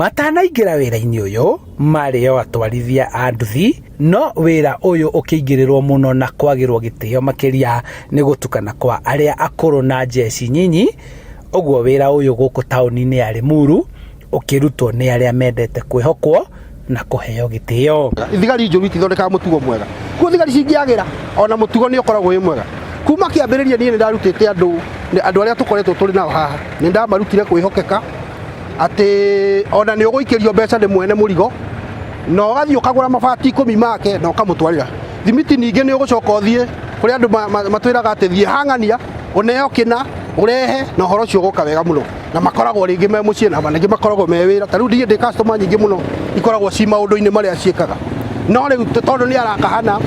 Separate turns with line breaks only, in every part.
matanaingira wira-ini uyu mari o atwarithia a nduthi no wira uyu ukingiriro muno na kwagirwo gitio makiria ni gutukana kwa aria akuru na jeci nyinyi ogwo wira uyu guku tauni-ini ya Limuru ukirutwo ni aria mendete kwihokwo na kuheo gitio.
Thigari njuru itithondeka mutugo mwega ku thigari cingiagira ona mutugo ni ukoragwo wi mwega kuma kiambiriria ni ndarutite andu aria tukoretwo turi nao haha ni ndamarutire kwihokeka ati ona ni uguikirio mbeca ni mwene murigo no gathio kagura mabati 10 make no kamutwarira thimiti ninge ni ugucoka uthie kuri andu matwiraga ati thie hang'ania uneo kina urehe na horo cio guka wega muno na makoragwo ringi me mucie na bangi makoragwo me wira taru ndi customer nyingi muno ikoragwo ci maundu-ini maria ciekaga no riu tondu ni arakahana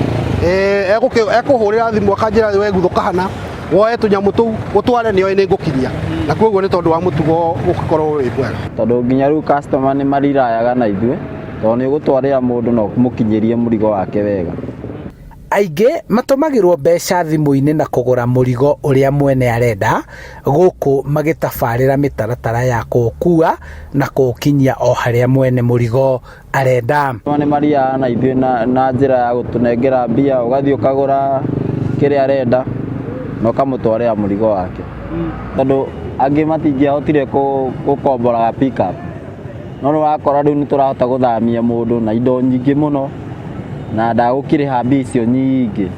ekuhurira thimu akanjira we guthuka hana woe tunyamu tu utware nio ni ngukiria na koguo ni tondu wa mutugo ukorwo wi mwega
tondu nginya riu customer ni marirayaga na ithue tondu ni gutwarira mundu no kumukinyirie murigo wake wega.
Aingi matumagirwo mbeca thimu-ini na kugura murigo uria mwene arenda guku magitabarira mitaratara ya kuukua na kuukinyia o haria mwene murigo arenda.
Ni maria na ithue na njira ya gutunengera mbia ugathio kagura kiria arenda no kamutwarira murigo wake tondu angi matingihotire gukomboraga pick up no urakora riu ni turahota guthamia mundu na indo nyingi muno na ndagukiriha mbia icio nyingi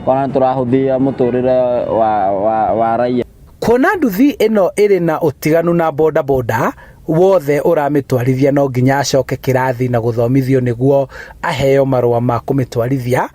kwana turahuthia muturire wa raia.
Kuona nduthi ino iri na utiganu na boda boda wothe uramitwarithia no nginya acoke kirathi na guthomithio niguo aheo marua ma kumitwarithia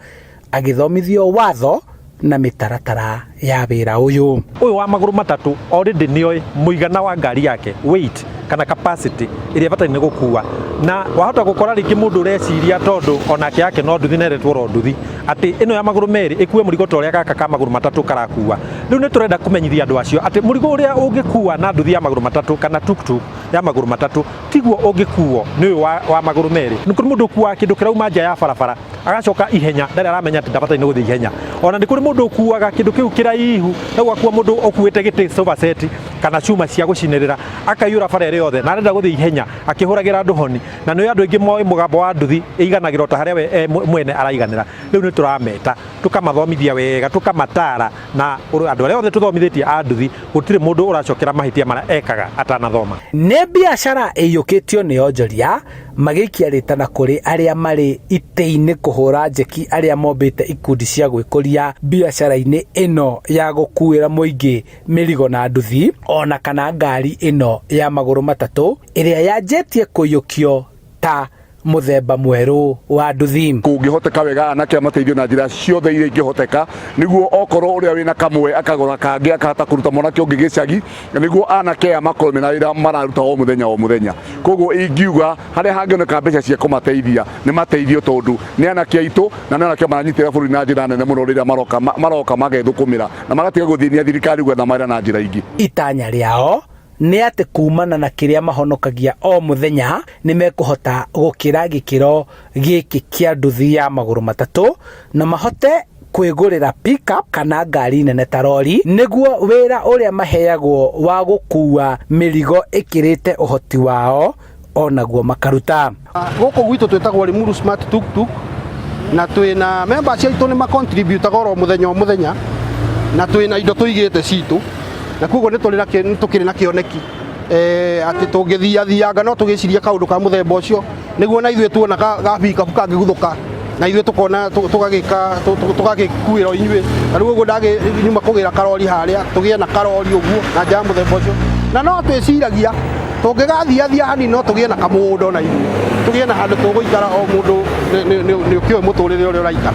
agithomithio watho na mitaratara ya wira uyu
wa maguru matatu already nioi muigana wa ngari yake weight kana capacity iria bataire gukua na wahota gukora ringi mundu ureciria tondu onake yake no nduthi neretwo ro nduthi ati ino ya maguru meri ikue murigo toria gaka ka maguru matatu karakua riu ni turenda kumenyithia andu acio ati murigo uria ungikua na nduthi ya maguru matatu kana tuktuk ya maguru matatu tiguo ungikuo ni wa maguru meri ni kuri mundu kuwa kindu kirauma nja ya barabara agacoka ihenya ndari aramenya ati ndabataire guthi ihenya ona ni kuri mundu kuaga kindu kiu kiraihu na gwakuwa mundu okuite giti sofa set kana chuma cia gucinirira akayura bara ire yothe na arenda guthi ihenya akihuragira andu honi na ni andu ingi moi mugambo wa nduthi iganagirwo ta haria we mwene araiganira riu ni turameta tukamathomithia wega tukamatara na andu aria othe tuthomithitie a nduthi gutire mundu uracokera mahitia maria ekaga atanathoma.
Ni biashara iyukitio ni onjoria magikia ritana kuri aria mari ite-ini kuhura njeki aria mombite ikundi cia gwikuria biashara-ini ino ya gukuira muingi mirigo na nduthi ona kana ngari ino ya maguru matatu iria yanjetie kuyukio ta muthemba mweru wa nduthi.
Kungihoteka wega anake amateithio na njira ciothe iria ingihoteka niguo okorwo uria wina kamwe akagora kangi akahota kuruta mwanake ungi gicagi niguo anake amakorwo mena wira mararuta o muthenya koguo ingiuga haria hangioneka mbeca cia kumateithia ni mateithio tondu ni anake aitu na ni anake maranyitira bũrũri na njira nene muno riria maroka magethukumira na magatiga guthinia thirikari gwetha mawĩra na njira ingi.
Itanya riao ni ati kumana na kiria mahonokagia o muthenya ni mekuhota gukira gikiro giki kia nduthi ya maguru matatu na mahote kwigurira pickup kana ngari nene ta lori niguo wira uria maheagwo wa gukua mirigo ikirite uhoti wao onaguo makaruta.
Guku gwitu twetagwo Limuru Smart Tuk-Tuk na twina members aitu ni macontribute goro muthenya na twina indo tuigite citu na koguo ni tukiri na kioneki ati tungithiathianga no tugiciria kaundu ka muthemba ucio niguo na ithuĩ tuona gabika kangiguthuka na ithuĩ tukona tugagikuira inyuĩ na riu uguo nyuma kugira karori haria tugie na karori uguo na nja muthemba ucio na no twiciragia tungigathiathia hani no tugie na kamundo na ithuĩ tugie na handu tuguikara o mundu ni ukiwe muturire uria uraikara.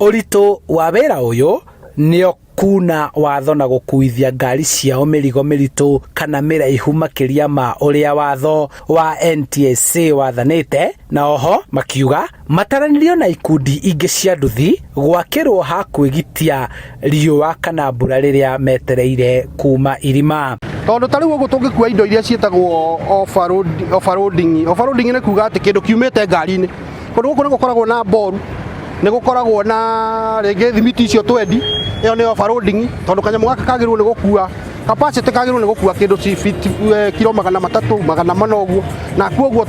Uritu wa wira uyu nio kuna watho na gukuithia ngari ciao mirigo miritu kana miraihu makiria ma uria watho wa NTSA wathanite na oho makiuga mataranirio na ikundi ingi cia nduthi gwakirwo ha kwigitia riua kana mbura riria metereire kuma irima
tondu tariu uguo tungikua indo iria cietagwo overloading ni kuga ati kindu kiumite ngari-ini kundu guku ni gukoragwo na boru ni gukoragwo na ringi thimiti icio twendi iyo ni overloading tondu kanyamu gaka kagirwo ni gukua capacity kagirwo ni gukua kindu kilo 300 400 uguo na kuoguo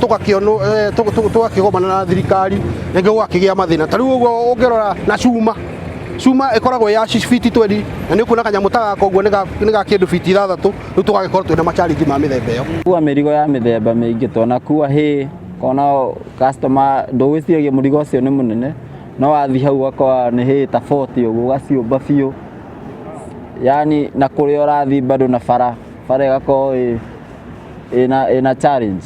tugakigomana na thirikari nenge gwakigia mathina tariu uguo ungerora na cuma ikoragwo ya fiti 20 na ni kuona kanyamu ta koguo ni ga kindu fiti 6 riu tugagikorwo twina machallenges ma mithemba iyo
kuwa mirigo ya mithemba mingi tona kuwa hi kona customer ndugwiciragia murigo ucio ni munene no wathi hau akwa ni hi ta 40 uguo gaciumba biu yani na kuria urathi bado na fara igako ina challenge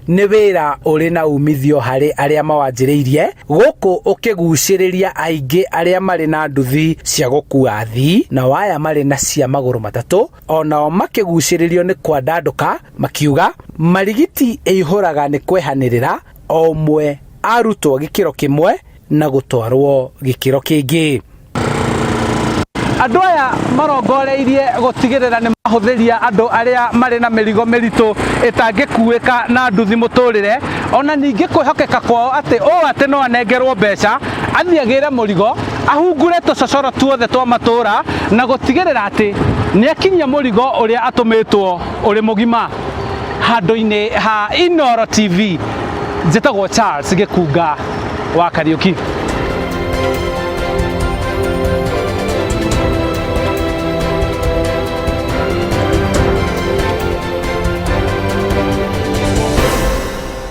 nĩ wĩra ũrĩ na umithio harĩ arĩa mawanjĩrĩirie gũkũ ũkĩgucĩrĩria aingĩ arĩa marĩ na nduthi cia gũkua athii na waya marĩ na cia magũrũ matatũ onao makĩgucĩrĩrio nĩ kwandandũka makiuga marigiti ĩihũraga nĩ kwehanĩrĩra o ũmwe arutwo gĩkĩro kĩmwe na gũtwarwo gĩkĩro kĩngĩ. Andũ aya marongoreirie gũtigĩrĩra nĩ mahũthĩria andũ arĩa marĩ na mĩrigo mĩritũ ĩtangĩkuĩka na nduthi mũtũrĩre ona ningĩ kwĩhokeka kwao atĩ no anengerwo mbeca athiĩ agĩre mũrigo ahungure tũcocoro tuothe twa matũra na gũtigĩrĩra atĩ nĩ akinyia mũrigo ũrĩa atũmĩtwo ũrĩ mũgima. Handũ-inĩ ha Inooro TV njĩtagwo Charles Gĩkunga wa Kariũki.